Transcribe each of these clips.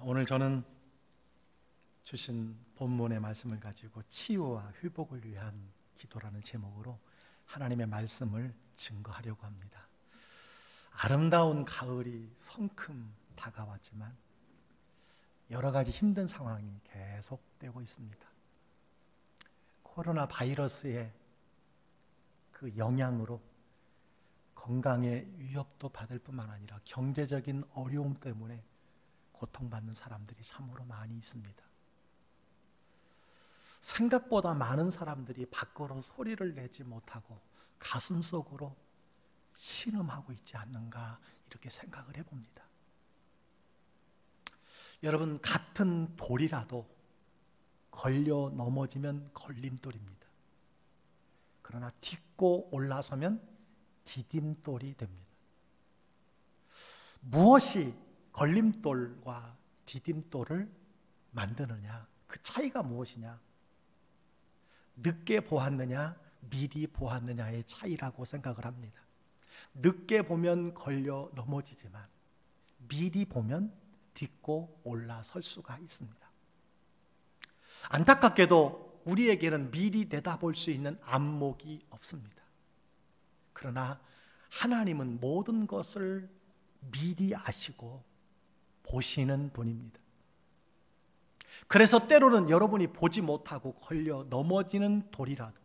오늘 저는 주신 본문의 말씀을 가지고 치유와 회복을 위한 기도라는 제목으로 하나님의 말씀을 증거하려고 합니다. 아름다운 가을이 성큼 다가왔지만 여러 가지 힘든 상황이 계속되고 있습니다. 코로나 바이러스의 그 영향으로 건강에 위협도 받을 뿐만 아니라 경제적인 어려움 때문에 고통받는 사람들이 참으로 많이 있습니다. 생각보다 많은 사람들이 밖으로 소리를 내지 못하고 가슴속으로 신음하고 있지 않는가 이렇게 생각을 해봅니다. 여러분, 같은 돌이라도 걸려 넘어지면 걸림돌입니다. 그러나 딛고 올라서면 디딤돌이 됩니다. 무엇이 걸림돌과 디딤돌을 만드느냐? 그 차이가 무엇이냐? 늦게 보았느냐, 미리 보았느냐의 차이라고 생각을 합니다. 늦게 보면 걸려 넘어지지만 미리 보면 딛고 올라설 수가 있습니다. 안타깝게도 우리에게는 미리 내다볼 수 있는 안목이 없습니다. 그러나 하나님은 모든 것을 미리 아시고 보시는 분입니다. 그래서 때로는 여러분이 보지 못하고 걸려 넘어지는 돌이라도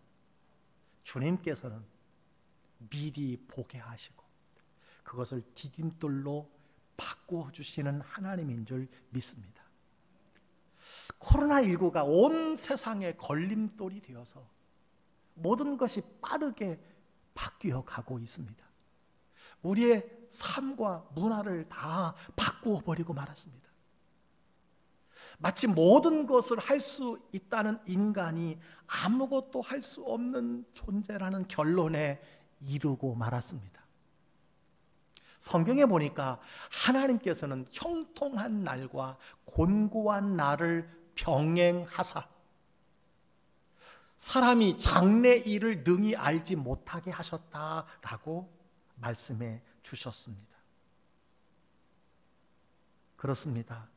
주님께서는 미리 보게 하시고 그것을 디딤돌로 바꾸어 주시는 하나님인 줄 믿습니다. 코로나19가 온 세상의 걸림돌이 되어서 모든 것이 빠르게 바뀌어 가고 있습니다. 우리의 삶과 문화를 다 바꾸어 버리고 말았습니다. 마치 모든 것을 할 수 있다는 인간이 아무것도 할 수 없는 존재라는 결론에 이르고 말았습니다. 성경에 보니까 하나님께서는 형통한 날과 곤고한 날을 병행하사 사람이 장래 일을 능히 알지 못하게 하셨다라고 말씀해 주셨습니다. 그렇습니다.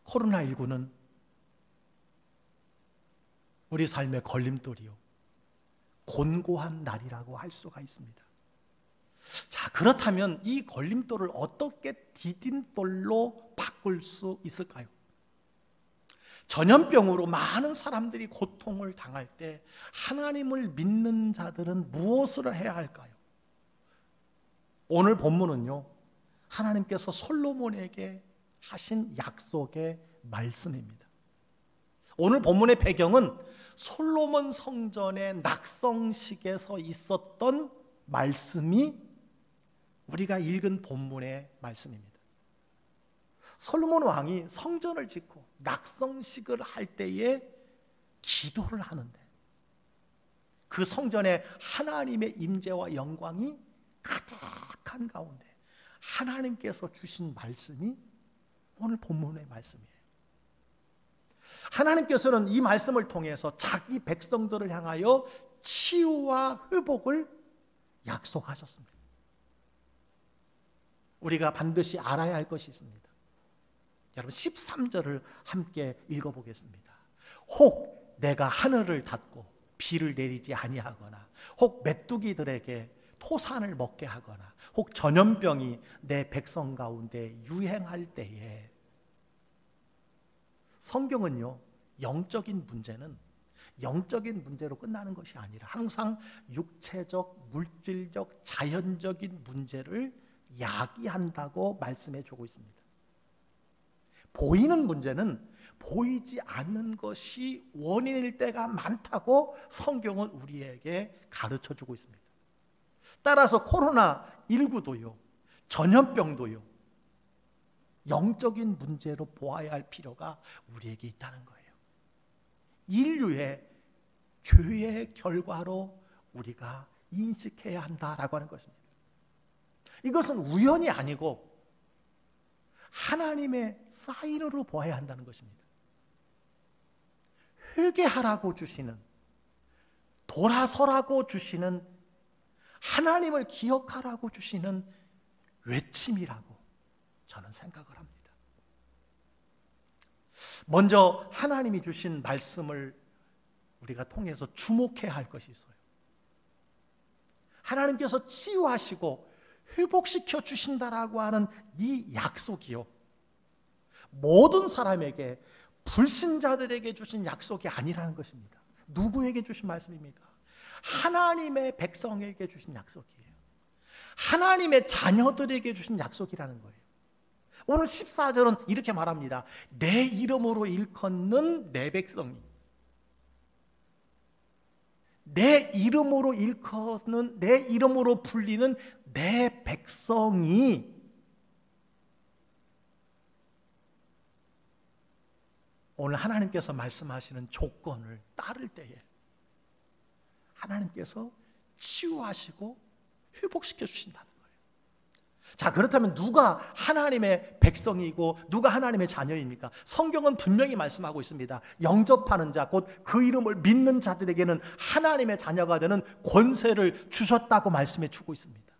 코로나19는 우리 삶의 걸림돌이요, 곤고한 날이라고 할 수가 있습니다. 자, 그렇다면 이 걸림돌을 어떻게 디딤돌로 바꿀 수 있을까요? 전염병으로 많은 사람들이 고통을 당할 때 하나님을 믿는 자들은 무엇을 해야 할까요? 오늘 본문은요, 하나님께서 솔로몬에게 하신 약속의 말씀입니다. 오늘 본문의 배경은 솔로몬 성전의 낙성식에서 있었던 말씀이 우리가 읽은 본문의 말씀입니다. 솔로몬 왕이 성전을 짓고 낙성식을 할 때에 기도를 하는데 그 성전에 하나님의 임재와 영광이 가득한 가운데 하나님께서 주신 말씀이 오늘 본문의 말씀이에요. 하나님께서는 이 말씀을 통해서 자기 백성들을 향하여 치유와 회복을 약속하셨습니다. 우리가 반드시 알아야 할 것이 있습니다. 여러분, 13절을 함께 읽어보겠습니다. 혹 내가 하늘을 닫고 비를 내리지 아니하거나 혹 메뚜기들에게 토산을 먹게 하거나 혹 전염병이 내 백성 가운데 유행할 때에, 성경은요, 영적인 문제로 끝나는 것이 아니라 항상 육체적, 물질적, 자연적인 문제를 야기한다고 말씀해 주고 있습니다. 보이는 문제는 보이지 않는 것이 원인일 때가 많다고 성경은 우리에게 가르쳐 주고 있습니다. 따라서 코로나19도요, 전염병도요, 영적인 문제로 보아야 할 필요가 우리에게 있다는 거예요. 인류의 죄의 결과로 우리가 인식해야 한다라고 하는 것입니다. 이것은 우연이 아니고 하나님의 사인으로 보아야 한다는 것입니다. 회개하라고 주시는, 돌아서라고 주시는, 하나님을 기억하라고 주시는 외침이라고 저는 생각을 합니다. 먼저 하나님이 주신 말씀을 우리가 통해서 주목해야 할 것이 있어요. 하나님께서 치유하시고 회복시켜 주신다라고 하는 이 약속이요, 모든 사람에게, 불신자들에게 주신 약속이 아니라는 것입니다. 누구에게 주신 말씀입니까? 하나님의 백성에게 주신 약속이에요. 하나님의 자녀들에게 주신 약속이라는 거예요. 오늘 14절은 이렇게 말합니다. 내 이름으로 일컫는 내 백성이, 내 이름으로 일컫는, 내 이름으로 불리는 내 백성이, 오늘 하나님께서 말씀하시는 조건을 따를 때에 하나님께서 치유하시고 회복시켜 주신다는 거예요. 자, 그렇다면 누가 하나님의 백성이고 누가 하나님의 자녀입니까? 성경은 분명히 말씀하고 있습니다. 영접하는 자, 곧 그 이름을 믿는 자들에게는 하나님의 자녀가 되는 권세를 주셨다고 말씀해 주고 있습니다.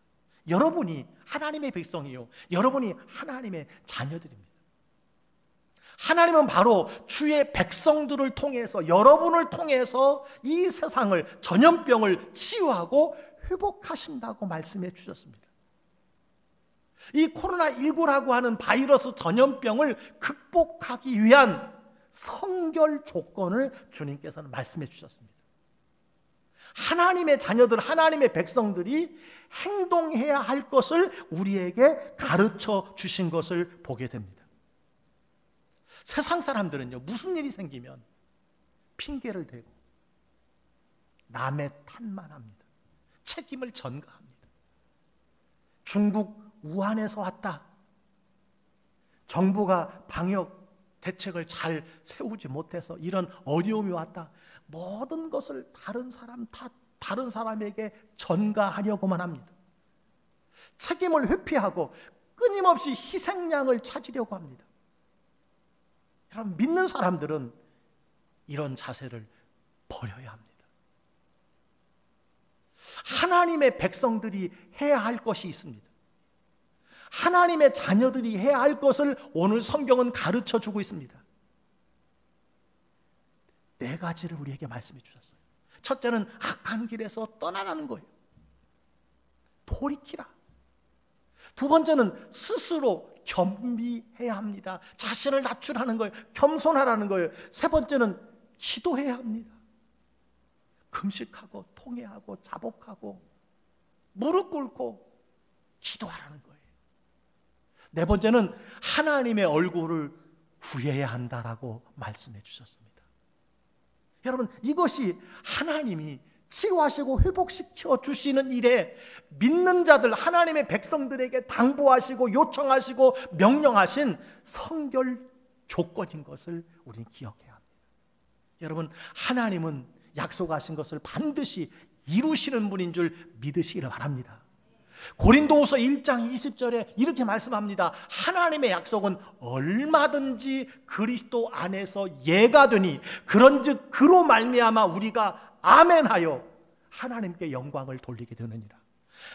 여러분이 하나님의 백성이요, 여러분이 하나님의 자녀들입니다. 하나님은 바로 주의 백성들을 통해서, 여러분을 통해서 이 세상을, 전염병을 치유하고 회복하신다고 말씀해 주셨습니다. 이 코로나19라고 하는 바이러스 전염병을 극복하기 위한 성결 조건을 주님께서는 말씀해 주셨습니다. 하나님의 자녀들, 하나님의 백성들이 행동해야 할 것을 우리에게 가르쳐 주신 것을 보게 됩니다. 세상 사람들은요, 무슨 일이 생기면 핑계를 대고 남의 탓만 합니다. 책임을 전가합니다. 중국 우한에서 왔다, 정부가 방역 대책을 잘 세우지 못해서 이런 어려움이 왔다, 모든 것을 다른 사람 탓, 다른 사람에게 전가하려고만 합니다. 책임을 회피하고 끊임없이 희생양을 찾으려고 합니다. 여러분, 믿는 사람들은 이런 자세를 버려야 합니다. 하나님의 백성들이 해야 할 것이 있습니다. 하나님의 자녀들이 해야 할 것을 오늘 성경은 가르쳐 주고 있습니다. 4가지를 우리에게 말씀해 주셨어요. 첫째는 악한 길에서 떠나라는 거예요. 돌이키라. 두 번째는 스스로 겸비해야 합니다. 자신을 낮추라는 거예요. 겸손하라는 거예요. 세 번째는 기도해야 합니다. 금식하고 통회하고 자복하고 무릎 꿇고 기도하라는 거예요. 네 번째는 하나님의 얼굴을 구해야 한다라고 말씀해 주셨습니다. 여러분, 이것이 하나님이 치유하시고 회복시켜 주시는 일에 믿는 자들, 하나님의 백성들에게 당부하시고 요청하시고 명령하신 성결 조건인 것을 우리는 기억해야 합니다. 여러분, 하나님은 약속하신 것을 반드시 이루시는 분인 줄 믿으시기를 바랍니다. 고린도후서 1장 20절에 이렇게 말씀합니다. 하나님의 약속은 얼마든지 그리스도 안에서 예가 되니 그런즉 그로 말미암아 우리가 아멘하여 하나님께 영광을 돌리게 되느니라.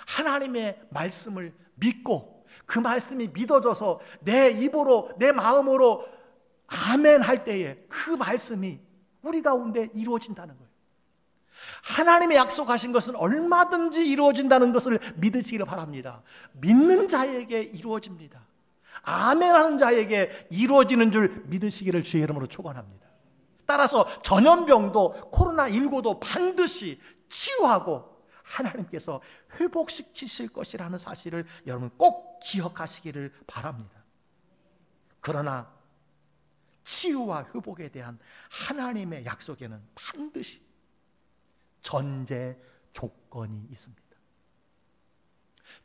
하나님의 말씀을 믿고 그 말씀이 믿어져서 내 입으로, 내 마음으로 아멘할 때에 그 말씀이 우리 가운데 이루어진다는 거예요. 하나님의 약속하신 것은 얼마든지 이루어진다는 것을 믿으시기를 바랍니다. 믿는 자에게 이루어집니다. 아멘하는 자에게 이루어지는 줄 믿으시기를 주의 이름으로 축원합니다. 따라서 전염병도 코로나19도 반드시 치유하고 하나님께서 회복시키실 것이라는 사실을 여러분 꼭 기억하시기를 바랍니다. 그러나 치유와 회복에 대한 하나님의 약속에는 반드시 전제 조건이 있습니다.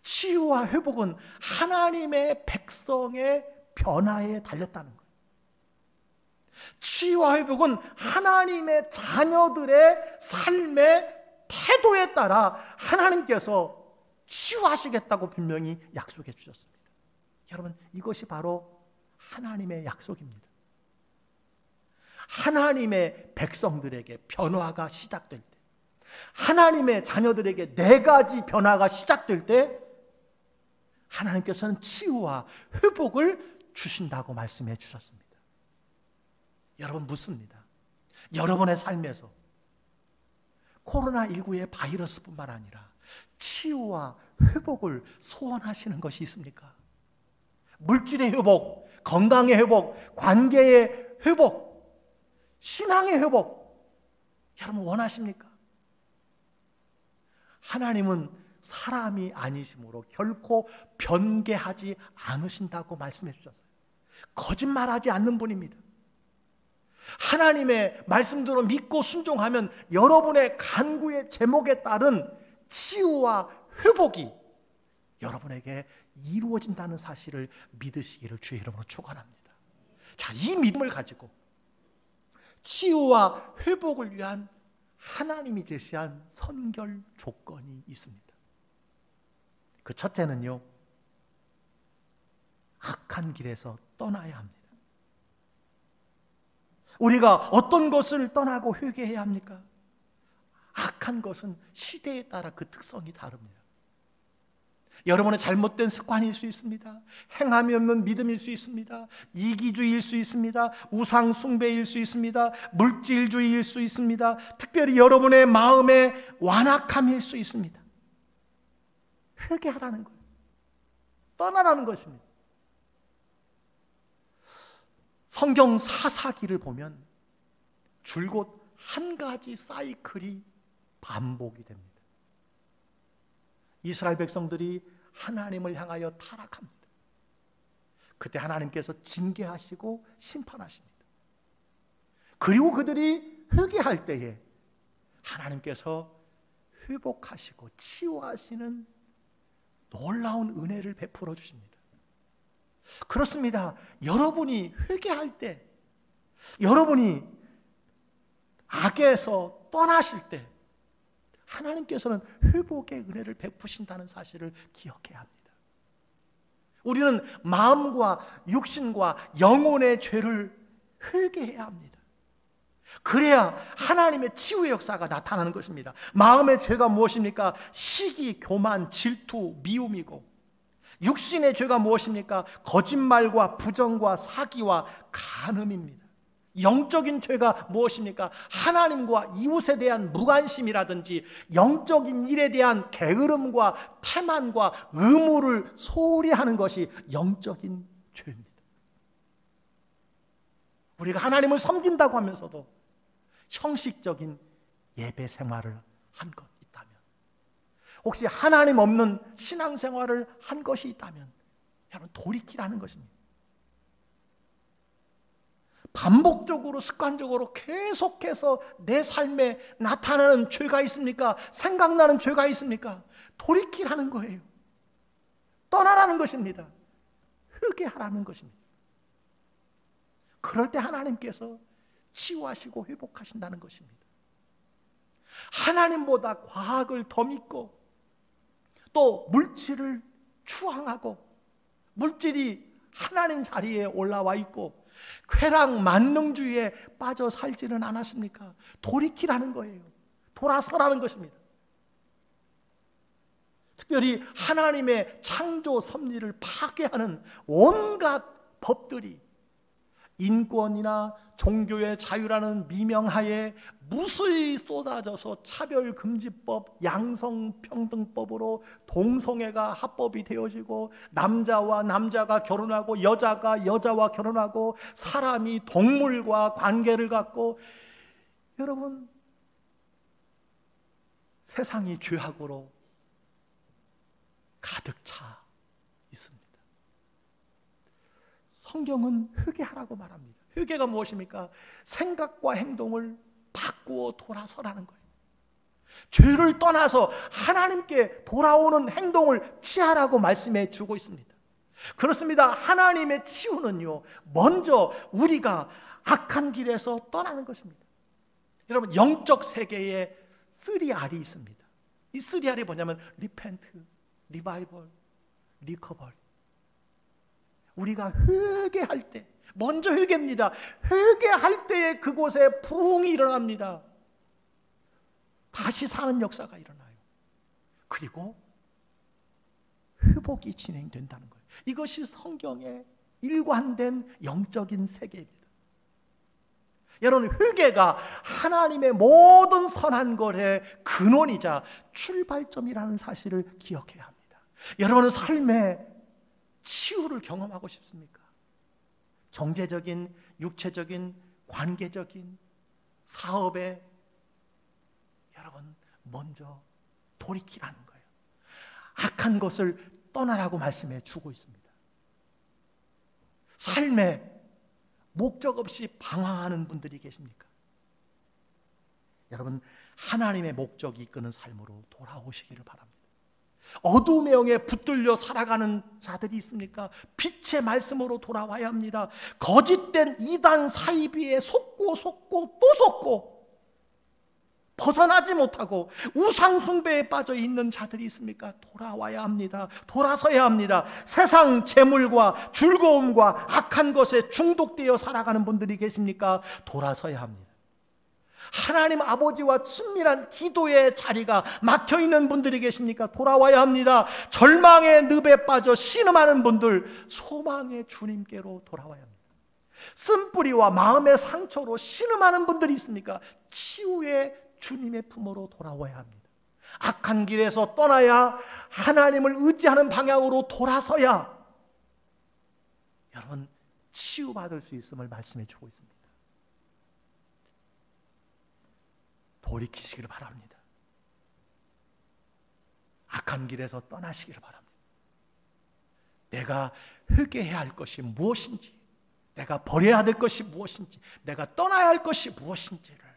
치유와 회복은 하나님의 백성의 변화에 달렸다는 거예요. 치유와 회복은 하나님의 자녀들의 삶의 태도에 따라 하나님께서 치유하시겠다고 분명히 약속해 주셨습니다. 여러분, 이것이 바로 하나님의 약속입니다. 하나님의 백성들에게 변화가 시작될 때, 하나님의 자녀들에게 4가지 변화가 시작될 때 하나님께서는 치유와 회복을 주신다고 말씀해 주셨습니다. 여러분 묻습니다. 여러분의 삶에서 코로나19의 바이러스뿐만 아니라 치유와 회복을 소원하시는 것이 있습니까? 물질의 회복, 건강의 회복, 관계의 회복, 신앙의 회복, 여러분 원하십니까? 하나님은 사람이 아니시므로 결코 변개하지 않으신다고 말씀해 주셨어요. 거짓말하지 않는 분입니다. 하나님의 말씀대로 믿고 순종하면 여러분의 간구의 제목에 따른 치유와 회복이 여러분에게 이루어진다는 사실을 믿으시기를 주의 이름으로 축원합니다. 자, 이 믿음을 가지고 치유와 회복을 위한 하나님이 제시한 선결 조건이 있습니다. 그 첫째는요, 악한 길에서 떠나야 합니다. 우리가 어떤 것을 떠나고 회개해야 합니까? 악한 것은 시대에 따라 그 특성이 다릅니다. 여러분의 잘못된 습관일 수 있습니다. 행함이 없는 믿음일 수 있습니다. 이기주의일 수 있습니다. 우상 숭배일 수 있습니다. 물질주의일 수 있습니다. 특별히 여러분의 마음의 완악함일 수 있습니다. 회개하라는 거예요. 떠나라는 것입니다. 성경 사사기를 보면 줄곧 한 가지 사이클이 반복이 됩니다. 이스라엘 백성들이 하나님을 향하여 타락합니다. 그때 하나님께서 징계하시고 심판하십니다. 그리고 그들이 회개할 때에 하나님께서 회복하시고 치유하시는 놀라운 은혜를 베풀어 주십니다. 그렇습니다. 여러분이 회개할 때, 여러분이 악에서 떠나실 때 하나님께서는 회복의 은혜를 베푸신다는 사실을 기억해야 합니다. 우리는 마음과 육신과 영혼의 죄를 회개해야 합니다. 그래야 하나님의 치유의 역사가 나타나는 것입니다. 마음의 죄가 무엇입니까? 시기, 교만, 질투, 미움이고, 육신의 죄가 무엇입니까? 거짓말과 부정과 사기와 간음입니다. 영적인 죄가 무엇입니까? 하나님과 이웃에 대한 무관심이라든지 영적인 일에 대한 게으름과 태만과 의무를 소홀히 하는 것이 영적인 죄입니다. 우리가 하나님을 섬긴다고 하면서도 형식적인 예배 생활을 한 것 있다면, 혹시 하나님 없는 신앙생활을 한 것이 있다면 여러분 돌이키라는 것입니다. 반복적으로 습관적으로 계속해서 내 삶에 나타나는 죄가 있습니까? 생각나는 죄가 있습니까? 돌이키라는 거예요. 떠나라는 것입니다. 회개하라는 것입니다. 그럴 때 하나님께서 치유하시고 회복하신다는 것입니다. 하나님보다 과학을 더 믿고 또 물질을 추앙하고 물질이 하나님 자리에 올라와 있고 쾌락 만능주의에 빠져 살지는 않았습니까? 돌이키라는 거예요. 돌아서라는 것입니다. 특별히 하나님의 창조 섭리를 파괴하는 온갖 법들이 인권이나 종교의 자유라는 미명하에 무수히 쏟아져서 차별금지법, 양성평등법으로 동성애가 합법이 되어지고 남자와 남자가 결혼하고 여자가 여자와 결혼하고 사람이 동물과 관계를 갖고, 여러분 세상이 죄악으로 가득 차 있습니다. 성경은 회개하라고 말합니다. 회개가 무엇입니까? 생각과 행동을 바꾸어 돌아서라는 거예요. 죄를 떠나서 하나님께 돌아오는 행동을 취하라고 말씀해 주고 있습니다. 그렇습니다. 하나님의 치유는요, 먼저 우리가 악한 길에서 떠나는 것입니다. 여러분, 영적 세계에 3R이 있습니다. 이 3R이 뭐냐면 repent, revival, recovery. 우리가 회개할 때, 먼저 회개입니다. 회개할 때에 그곳에 부흥이 일어납니다. 다시 사는 역사가 일어나요. 그리고 회복이 진행된다는 거예요. 이것이 성경의 일관된 영적인 세계입니다. 여러분, 회개가 하나님의 모든 선한 것의 근원이자 출발점이라는 사실을 기억해야 합니다. 여러분은 삶의 치유를 경험하고 싶습니까? 경제적인, 육체적인, 관계적인, 사업에 여러분 먼저 돌이키라는 거예요. 악한 것을 떠나라고 말씀해 주고 있습니다. 삶에 목적 없이 방황하는 분들이 계십니까? 여러분, 하나님의 목적이 이끄는 삶으로 돌아오시기를 바랍니다. 어두움의 영에 붙들려 살아가는 자들이 있습니까? 빛의 말씀으로 돌아와야 합니다. 거짓된 이단 사이비에 속고 또 속고 벗어나지 못하고 우상 숭배에 빠져 있는 자들이 있습니까? 돌아와야 합니다. 돌아서야 합니다. 세상 재물과 즐거움과 악한 것에 중독되어 살아가는 분들이 계십니까? 돌아서야 합니다. 하나님 아버지와 친밀한 기도의 자리가 막혀있는 분들이 계십니까? 돌아와야 합니다. 절망의 늪에 빠져 신음하는 분들, 소망의 주님께로 돌아와야 합니다. 쓴뿌리와 마음의 상처로 신음하는 분들이 있습니까? 치유의 주님의 품으로 돌아와야 합니다. 악한 길에서 떠나야 하나님을 의지하는 방향으로 돌아서야 여러분 치유받을 수 있음을 말씀해 주고 있습니다. 돌이키시기를 바랍니다. 악한 길에서 떠나시기를 바랍니다. 내가 회개해야 할 것이 무엇인지, 내가 버려야 될 것이 무엇인지, 내가 떠나야 할 것이 무엇인지를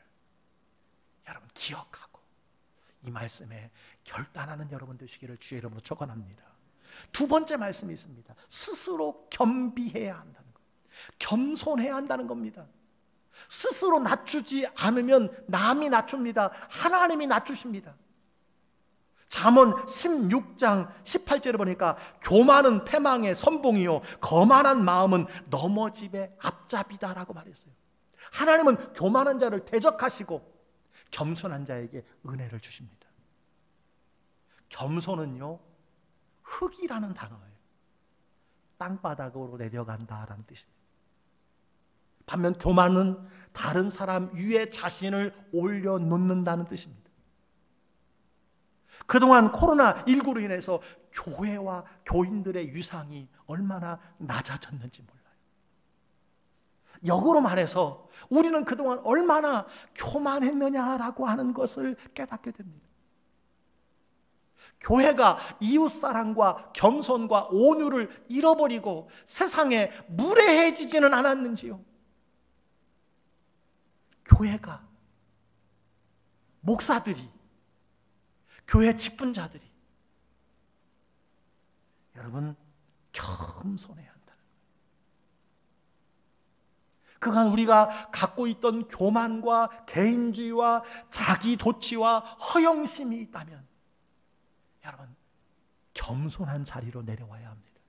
여러분 기억하고 이 말씀에 결단하는 여러분 되시기를 주의 이름으로 축원합니다. 두 번째 말씀이 있습니다. 스스로 겸비해야 한다는 것, 겸손해야 한다는 겁니다. 스스로 낮추지 않으면 남이 낮춥니다. 하나님이 낮추십니다. 잠언 16장 18절에 보니까 교만은 패망의 선봉이요 거만한 마음은 넘어짐의 앞잡이다라고 말했어요. 하나님은 교만한 자를 대적하시고 겸손한 자에게 은혜를 주십니다. 겸손은요 흙이라는 단어예요. 땅바닥으로 내려간다라는 뜻입니다. 반면 교만은 다른 사람 위에 자신을 올려놓는다는 뜻입니다. 그동안 코로나19로 인해서 교회와 교인들의 위상이 얼마나 낮아졌는지 몰라요. 역으로 말해서 우리는 그동안 얼마나 교만했느냐라고 하는 것을 깨닫게 됩니다. 교회가 이웃사랑과 겸손과 온유를 잃어버리고 세상에 무례해지지는 않았는지요? 교회가, 목사들이, 교회 직분자들이 여러분 겸손해야 한다는 거예요. 그간 우리가 갖고 있던 교만과 개인주의와 자기도취와 허영심이 있다면 여러분 겸손한 자리로 내려와야 합니다.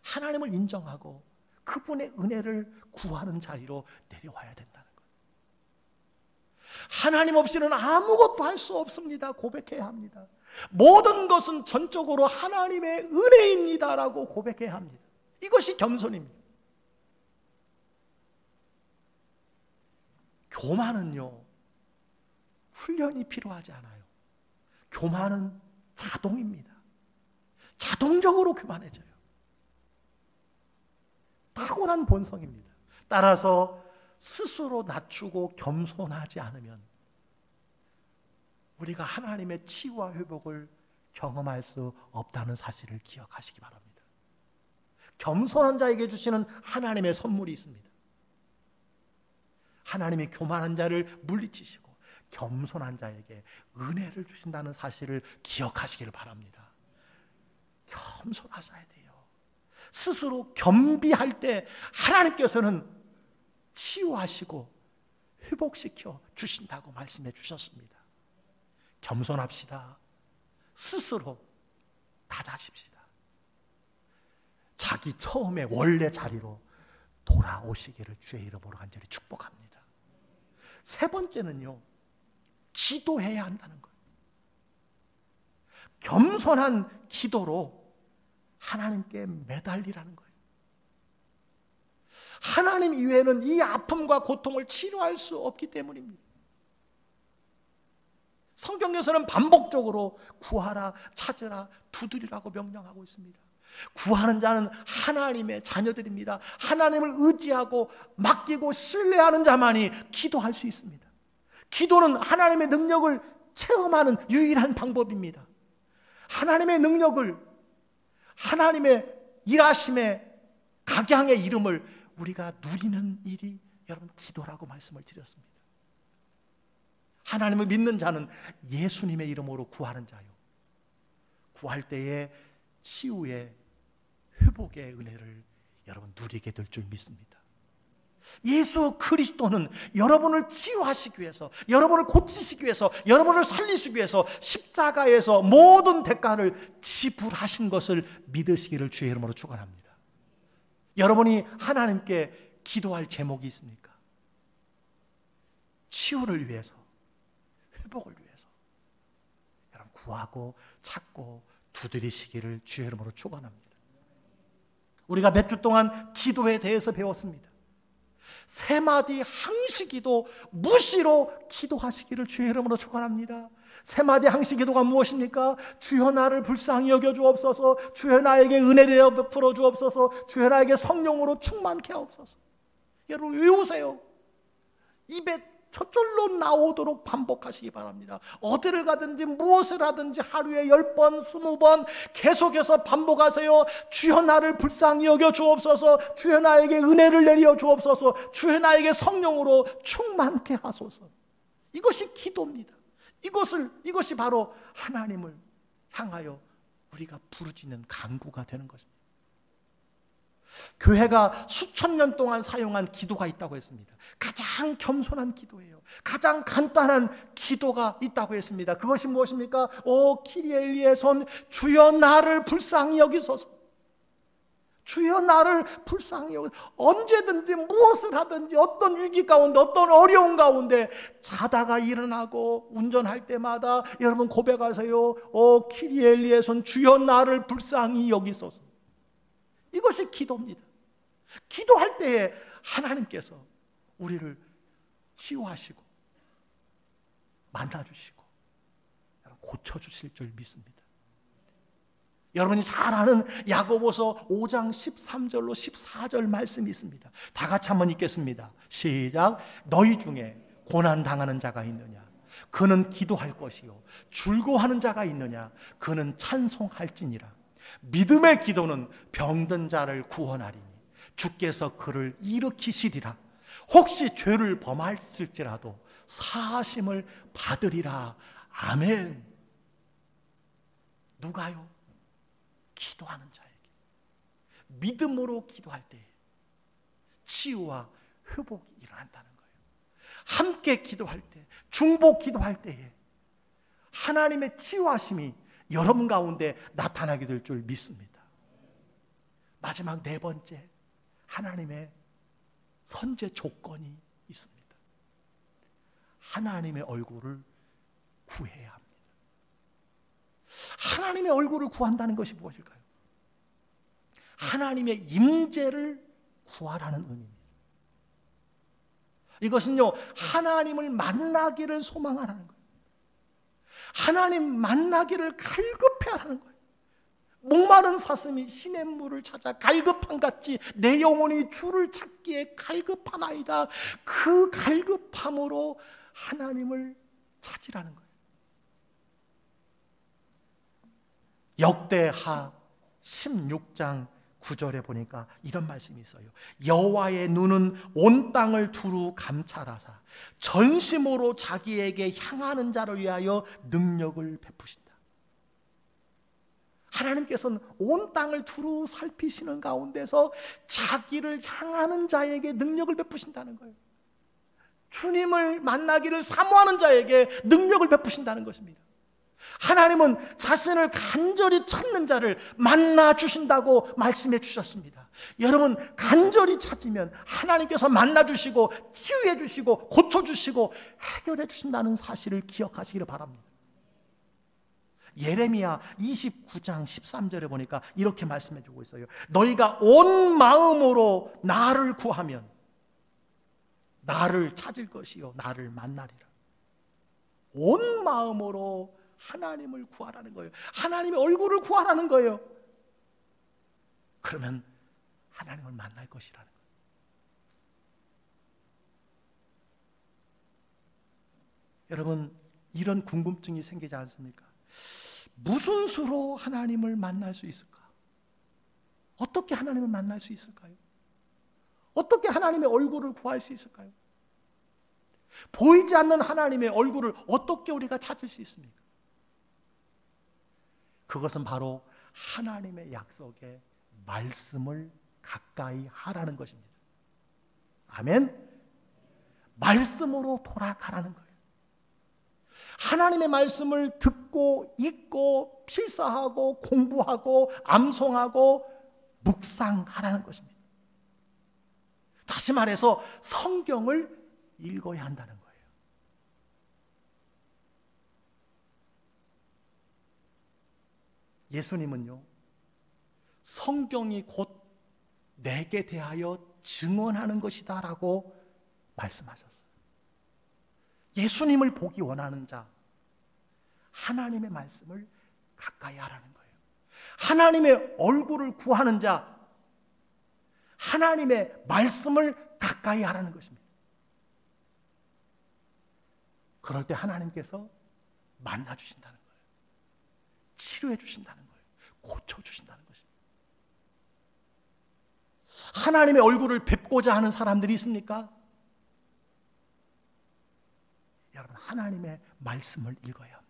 하나님을 인정하고 그분의 은혜를 구하는 자리로 내려와야 된다는 거예요. 하나님 없이는 아무것도 할 수 없습니다. 고백해야 합니다. 모든 것은 전적으로 하나님의 은혜입니다라고 고백해야 합니다. 이것이 겸손입니다. 교만은요 훈련이 필요하지 않아요. 교만은 자동입니다. 자동적으로 교만해져요. 타고난 본성입니다. 따라서 스스로 낮추고 겸손하지 않으면 우리가 하나님의 치유와 회복을 경험할 수 없다는 사실을 기억하시기 바랍니다. 겸손한 자에게 주시는 하나님의 선물이 있습니다. 하나님이 교만한 자를 물리치시고 겸손한 자에게 은혜를 주신다는 사실을 기억하시기를 바랍니다. 겸손하셔야 돼요. 스스로 겸비할 때 하나님께서는 치유하시고 회복시켜 주신다고 말씀해 주셨습니다. 겸손합시다. 스스로 낮아집시다. 자기 처음의 원래 자리로 돌아오시기를 주의 이름으로 간절히 축복합니다. 세 번째는요 기도해야 한다는 거예요. 겸손한 기도로 하나님께 매달리라는 거예요. 하나님 이외에는 이 아픔과 고통을 치료할 수 없기 때문입니다. 성경에서는 반복적으로 구하라, 찾으라, 두드리라고 명령하고 있습니다. 구하는 자는 하나님의 자녀들입니다. 하나님을 의지하고 맡기고 신뢰하는 자만이 기도할 수 있습니다. 기도는 하나님의 능력을 체험하는 유일한 방법입니다. 하나님의 능력을, 하나님의 일하심의 각양의 이름을 우리가 누리는 일이 여러분 기도라고 말씀을 드렸습니다. 하나님을 믿는 자는 예수님의 이름으로 구하는 자요, 구할 때에 치유의 회복의 은혜를 여러분 누리게 될 줄 믿습니다. 예수 그리스도는 여러분을 치유하시기 위해서, 여러분을 고치시기 위해서, 여러분을 살리시기 위해서 십자가에서 모든 대가를 지불하신 것을 믿으시기를 주의 이름으로 축원합니다. 여러분이 하나님께 기도할 제목이 있습니까? 치유를 위해서, 회복을 위해서 여러분 구하고 찾고 두드리시기를 주의 이름으로 축원합니다. 우리가 몇 주 동안 기도에 대해서 배웠습니다. 세 마디 항시기도 무시로 기도하시기를 주의 이름으로 축원합니다. 세 마디 항시기도가 무엇입니까? 주여 나를 불쌍히 여겨 주옵소서, 주여 나에게 은혜를 베풀어 주옵소서, 주여 나에게 성령으로 충만케 하옵소서. 여러분 외우세요. 입에 저절로 나오도록 반복하시기 바랍니다. 어디를 가든지 무엇을 하든지 하루에 10번, 20번 계속해서 반복하세요. 주여 나를 불쌍히 여겨 주옵소서, 주여 나에게 은혜를 내려 주옵소서, 주여 나에게 성령으로 충만케 하소서. 이것이 기도입니다. 이것이 바로 하나님을 향하여 우리가 부르짖는 간구가 되는 것입니다. 교회가 수천 년 동안 사용한 기도가 있다고 했습니다. 가장 겸손한 기도예요. 가장 간단한 기도가 있다고 했습니다. 그것이 무엇입니까? 오 키리엘리에손, 주여 나를 불쌍히 여기소서. 주여 나를 불쌍히 여기소서. 언제든지 무엇을 하든지 어떤 위기 가운데, 어떤 어려운 가운데 자다가 일어나고 운전할 때마다 여러분 고백하세요. 오 키리엘리에손, 주여 나를 불쌍히 여기소서. 이것이 기도입니다. 기도할 때에 하나님께서 우리를 치유하시고 만나주시고 고쳐주실 줄 믿습니다. 여러분이 잘 아는 야고보서 5장 13절로 14절 말씀이 있습니다. 다 같이 한번 읽겠습니다. 시작. 너희 중에 고난당하는 자가 있느냐? 그는 기도할 것이요. 즐거워하는 자가 있느냐? 그는 찬송할지니라. 믿음의 기도는 병든 자를 구원하리니 주께서 그를 일으키시리라. 혹시 죄를 범하실지라도 사하심을 받으리라. 아멘. 누가요? 기도하는 자에게, 믿음으로 기도할 때 치유와 회복이 일어난다는 거예요. 함께 기도할 때, 중보 기도할 때에 하나님의 치유하심이 여러분 가운데 나타나게 될 줄 믿습니다. 마지막 네 번째, 하나님의 선제 조건이 있습니다. 하나님의 얼굴을 구해야 합니다. 하나님의 얼굴을 구한다는 것이 무엇일까요? 하나님의 임재를 구하라는 의미입니다. 이것은요, 하나님을 만나기를 소망하라는 거예요. 하나님 만나기를 갈급해하라는 거예요. 목마른 사슴이 시냇물을 찾아 갈급함같이 내 영혼이 주를 찾기에 갈급하나이다. 그 갈급함으로 하나님을 찾으라는 거예요. 역대하 16장 9절에 보니까 이런 말씀이 있어요. 여호와의 눈은 온 땅을 두루 감찰하사 전심으로 자기에게 향하는 자를 위하여 능력을 베푸신다. 하나님께서는 온 땅을 두루 살피시는 가운데서 자기를 향하는 자에게 능력을 베푸신다는 거예요. 주님을 만나기를 사모하는 자에게 능력을 베푸신다는 것입니다. 하나님은 자신을 간절히 찾는 자를 만나 주신다고 말씀해 주셨습니다. 여러분 간절히 찾으면 하나님께서 만나 주시고 치유해 주시고 고쳐 주시고 해결해 주신다는 사실을 기억하시기를 바랍니다. 예레미야 29장 13절에 보니까 이렇게 말씀해 주고 있어요. 너희가 온 마음으로 나를 구하면 나를 찾을 것이요 나를 만나리라. 온 마음으로 하나님을 구하라는 거예요. 하나님의 얼굴을 구하라는 거예요. 그러면 하나님을 만날 것이라는 거예요. 여러분, 이런 궁금증이 생기지 않습니까? 무슨 수로 하나님을 만날 수 있을까? 어떻게 하나님을 만날 수 있을까요? 어떻게 하나님의 얼굴을 구할 수 있을까요? 보이지 않는 하나님의 얼굴을 어떻게 우리가 찾을 수 있습니까? 그것은 바로 하나님의 약속에 말씀을 가까이 하라는 것입니다. 아멘? 말씀으로 돌아가라는 거예요. 하나님의 말씀을 듣고 읽고 필사하고 공부하고 암송하고 묵상하라는 것입니다. 다시 말해서 성경을 읽어야 한다는 거예요. 예수님은요, 성경이 곧 내게 대하여 증언하는 것이다 라고 말씀하셨어요. 예수님을 보기 원하는 자, 하나님의 말씀을 가까이 하라는 거예요. 하나님의 얼굴을 구하는 자, 하나님의 말씀을 가까이 하라는 것입니다. 그럴 때 하나님께서 만나 주신다는 거예요. 치료해 주신다는 거예요. 고쳐 주신다는 것입니다. 하나님의 얼굴을 뵙고자 하는 사람들이 있습니까? 여러분, 하나님의 말씀을 읽어야 합니다.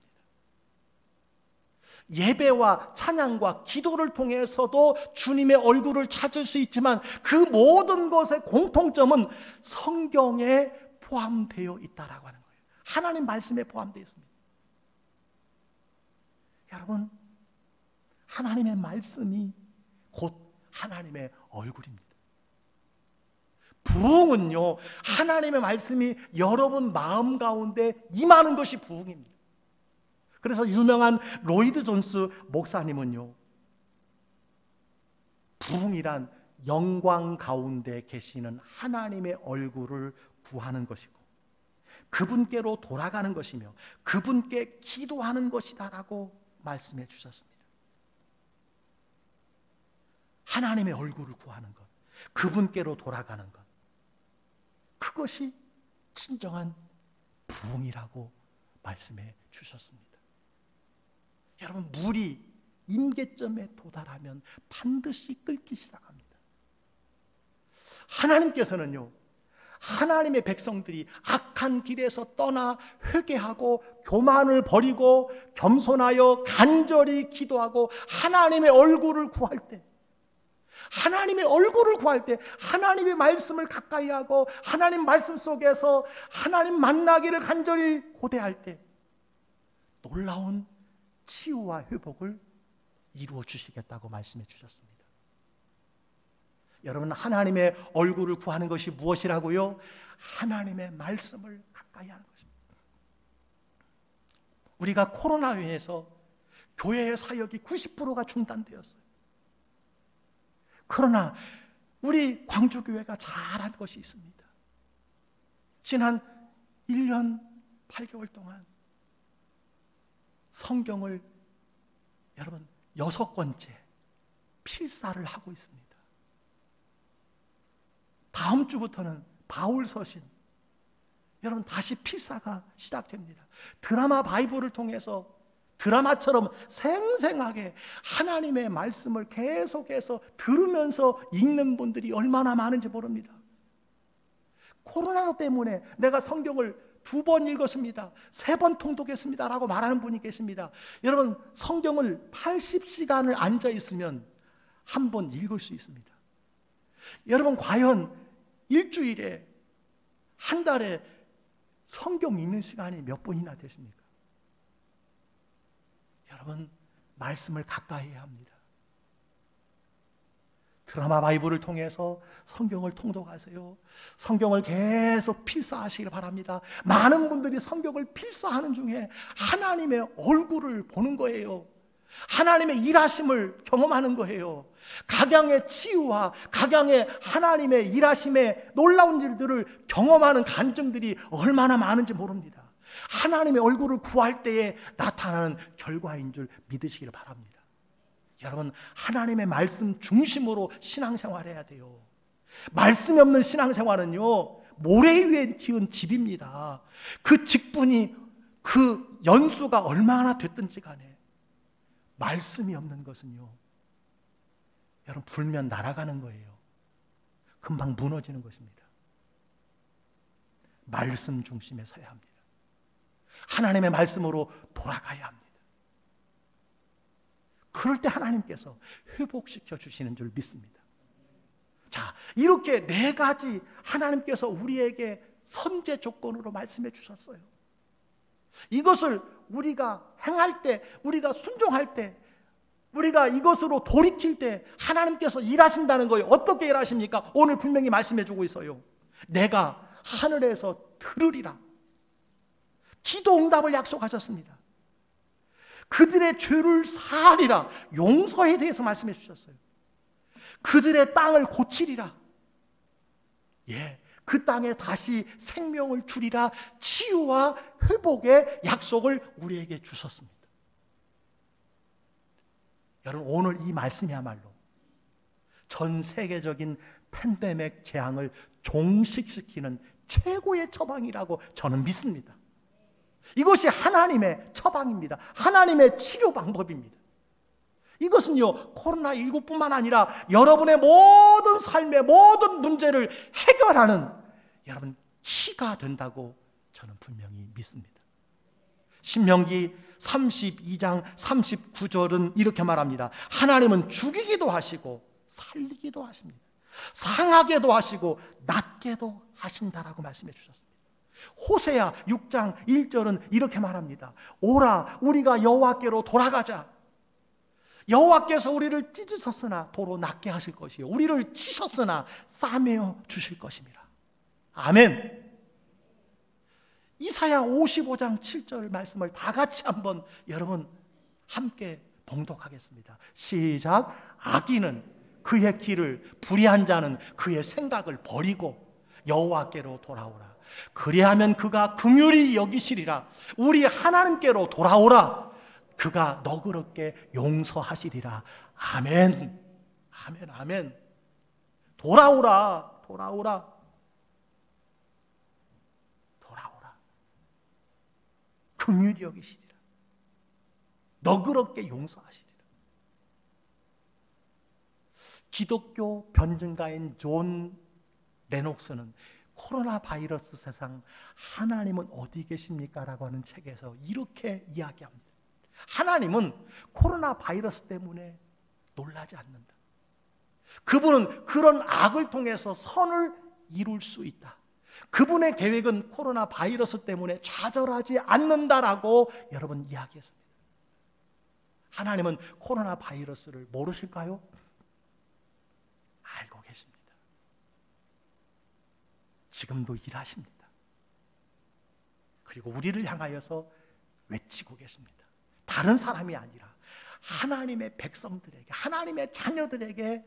예배와 찬양과 기도를 통해서도 주님의 얼굴을 찾을 수 있지만 그 모든 것의 공통점은 성경에 포함되어 있다라고 하는 거예요. 하나님 말씀에 포함되어 있습니다. 여러분, 하나님의 말씀이 곧 하나님의 얼굴입니다. 부흥은요, 하나님의 말씀이 여러분 마음 가운데 임하는 것이 부흥입니다. 그래서 유명한 로이드 존스 목사님은요, 부흥이란 영광 가운데 계시는 하나님의 얼굴을 구하는 것이고 그분께로 돌아가는 것이며 그분께 기도하는 것이다라고 말씀해 주셨습니다. 하나님의 얼굴을 구하는 것, 그분께로 돌아가는 것, 그것이 진정한 부흥이라고 말씀해 주셨습니다. 여러분, 물이 임계점에 도달하면 반드시 끓기 시작합니다. 하나님께서는요, 하나님의 백성들이 악한 길에서 떠나 회개하고 교만을 버리고 겸손하여 간절히 기도하고 하나님의 얼굴을 구할 때, 하나님의 얼굴을 구할 때, 하나님의 말씀을 가까이 하고 하나님 말씀 속에서 하나님 만나기를 간절히 고대할 때 놀라운 치유와 회복을 이루어 주시겠다고 말씀해 주셨습니다. 여러분, 하나님의 얼굴을 구하는 것이 무엇이라고요? 하나님의 말씀을 가까이 하는 것입니다. 우리가 코로나로 인해서 교회의 사역이 90%가 중단되었어요. 그러나 우리 광주교회가 잘한 것이 있습니다. 지난 1년 8개월 동안 성경을 여러분 6권째 필사를 하고 있습니다. 다음 주부터는 바울서신 여러분 다시 필사가 시작됩니다. 드라마 바이블을 통해서 드라마처럼 생생하게 하나님의 말씀을 계속해서 들으면서 읽는 분들이 얼마나 많은지 모릅니다. 코로나 때문에 내가 성경을 2번 읽었습니다, 3번 통독했습니다 라고 말하는 분이 계십니다. 여러분, 성경을 80시간을 앉아 있으면 한 번 읽을 수 있습니다. 여러분, 과연 일주일에, 한 달에 성경 읽는 시간이 몇 분이나 되십니까? 여러분, 말씀을 가까이 해야 합니다. 드라마 바이블을 통해서 성경을 통독하세요. 성경을 계속 필사하시길 바랍니다. 많은 분들이 성경을 필사하는 중에 하나님의 얼굴을 보는 거예요. 하나님의 일하심을 경험하는 거예요. 각양의 치유와 각양의 하나님의 일하심의 놀라운 일들을 경험하는 간증들이 얼마나 많은지 모릅니다. 하나님의 얼굴을 구할 때에 나타나는 결과인 줄 믿으시길 바랍니다. 여러분, 하나님의 말씀 중심으로 신앙생활해야 돼요. 말씀이 없는 신앙생활은요, 모래 위에 지은 집입니다. 그 직분이, 그 연수가 얼마나 됐든지 간에 말씀이 없는 것은요, 여러분, 불면 날아가는 거예요. 금방 무너지는 것입니다. 말씀 중심에 서야 합니다. 하나님의 말씀으로 돌아가야 합니다. 그럴 때 하나님께서 회복시켜 주시는 줄 믿습니다. 자, 이렇게 네 가지 하나님께서 우리에게 선제 조건으로 말씀해 주셨어요. 이것을 우리가 행할 때, 우리가 순종할 때, 우리가 이것으로 돌이킬 때 하나님께서 일하신다는 거예요. 어떻게 일하십니까? 오늘 분명히 말씀해 주고 있어요. 내가 하늘에서 들으리라. 기도 응답을 약속하셨습니다. 그들의 죄를 사하리라. 용서에 대해서 말씀해 주셨어요. 그들의 땅을 고치리라. 예, 그 땅에 다시 생명을 주리라. 치유와 회복의 약속을 우리에게 주셨습니다. 여러분, 오늘 이 말씀이야말로 전 세계적인 팬데믹 재앙을 종식시키는 최고의 처방이라고 저는 믿습니다. 이것이 하나님의 처방입니다. 하나님의 치료 방법입니다. 이것은요, 코로나19뿐만 아니라 여러분의 모든 삶의 모든 문제를 해결하는 여러분 키가 된다고 저는 분명히 믿습니다. 신명기 32장 39절은 이렇게 말합니다. 하나님은 죽이기도 하시고 살리기도 하십니다. 상하게도 하시고 낫게도 하신다라고 말씀해 주셨습니다. 호세아 6장 1절은 이렇게 말합니다. 오라, 우리가 여호와께로 돌아가자. 여호와께서 우리를 찢으셨으나 도로 낫게 하실 것이요, 우리를 치셨으나 싸매어 주실 것입니다. 아멘. 이사야 55장 7절 말씀을 다 같이 한번 여러분 함께 봉독하겠습니다. 시작. 악인은 그의 길을, 불의한 자는 그의 생각을 버리고 여호와께로 돌아오라. 그리하면 그가 긍휼히 여기시리라. 우리 하나님께로 돌아오라. 그가 너그럽게 용서하시리라. 아멘. 아멘. 아멘. 돌아오라. 돌아오라. 돌아오라. 긍휼히 여기시리라. 너그럽게 용서하시리라. 기독교 변증가인 존 레녹스는 코로나 바이러스 세상 하나님은 어디 계십니까? 라고 하는 책에서 이렇게 이야기합니다. 하나님은 코로나 바이러스 때문에 놀라지 않는다. 그분은 그런 악을 통해서 선을 이룰 수 있다. 그분의 계획은 코로나 바이러스 때문에 좌절하지 않는다라고 여러분 이야기했습니다. 하나님은 코로나 바이러스를 모르실까요? 알고 계십니다. 지금도 일하십니다. 그리고 우리를 향하여서 외치고 계십니다. 다른 사람이 아니라 하나님의 백성들에게, 하나님의 자녀들에게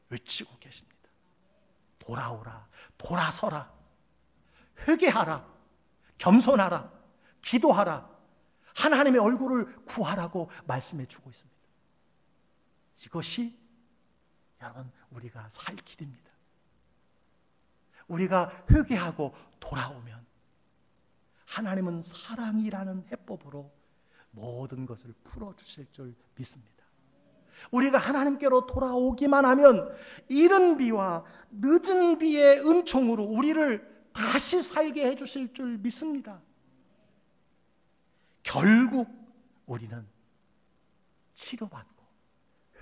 외치고 계십니다. 돌아오라, 돌아서라, 회개하라, 겸손하라, 기도하라, 하나님의 얼굴을 구하라고 말씀해 주고 있습니다. 이것이 여러분 우리가 살 길입니다. 우리가 회개하고 돌아오면 하나님은 사랑이라는 해법으로 모든 것을 풀어주실 줄 믿습니다. 우리가 하나님께로 돌아오기만 하면 이른 비와 늦은 비의 은총으로 우리를 다시 살게 해주실 줄 믿습니다. 결국 우리는 치료받고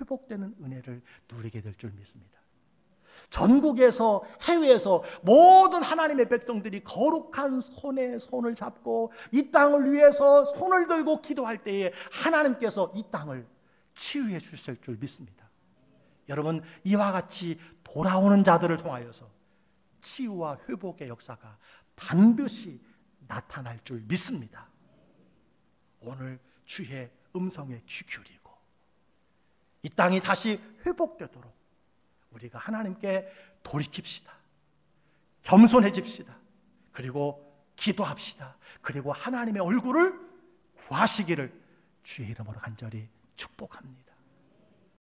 회복되는 은혜를 누리게 될 줄 믿습니다. 전국에서 해외에서 모든 하나님의 백성들이 거룩한 손에 손을 잡고 이 땅을 위해서 손을 들고 기도할 때에 하나님께서 이 땅을 치유해 주실 줄 믿습니다. 여러분, 이와 같이 돌아오는 자들을 통하여서 치유와 회복의 역사가 반드시 나타날 줄 믿습니다. 오늘 주의 음성에 귀 기울이고 이 땅이 다시 회복되도록 우리가 하나님께 돌이킵시다. 겸손해집시다. 그리고 기도합시다. 그리고 하나님의 얼굴을 구하시기를 주의 이름으로 간절히 축복합니다.